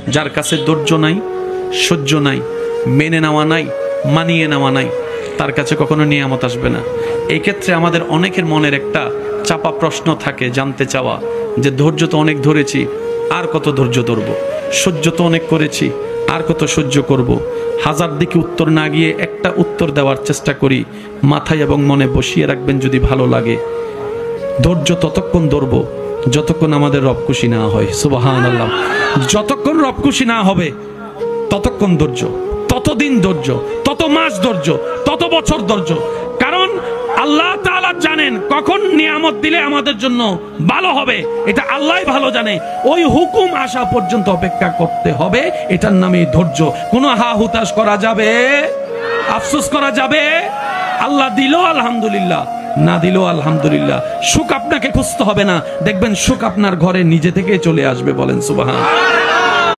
যার কাছে ধৈর্য নাই, সহ্য নাই, মেনে নেওয়া নাই, মানিয়ে নেওয়া নাই, তার কাছে কখনো নিয়ামত আসবে না। এই ক্ষেত্রে আমাদের অনেকের মনের একটা চাপা প্রশ্ন থাকে, জানতে চাওয়া যে ধৈর্য তো অনেক ধরেছি, আর কত ধৈর্য ধরব, সহ্য তো অনেক করেছি, আর কত সহ্য করব। হাজার দিকে উত্তর না গিয়ে একটা উত্তর দেওয়ার চেষ্টা করি, মাথায় এবং মনে বসিয়ে রাখবেন যদি ভালো লাগে। ধৈর্য ততক্ষণ ধরব যতক্ষণ আমাদের রব খুশি না হয়। সুবহানাল্লাহ। যতক্ষণ রব খুশি না হবে ততক্ষণ ধৈর্য, ততদিন ধৈর্য, তত মাস ধৈর্য, তত বছর ধৈর্য। কারণ আল্লাহ তাআলা জানেন কখন নিয়ামত দিলে আমাদের জন্য ভালো হবে, এটা আল্লাহই ভালো জানে। ওই হুকুম আসা পর্যন্ত অপেক্ষা করতে হবে, এটার নামে ধৈর্য। কোনো হা হুতাশ করা যাবে, আফসোস করা যাবে? আল্লাহ দিল আলহামদুলিল্লাহ, না দিল আলহামদুলিল্লাহ। সুখ আপনাকে খুঁজতে হবে না, দেখবেন সুখ আপনার ঘরে নিজে থেকে চলে আসবে। বলেন সুবহান।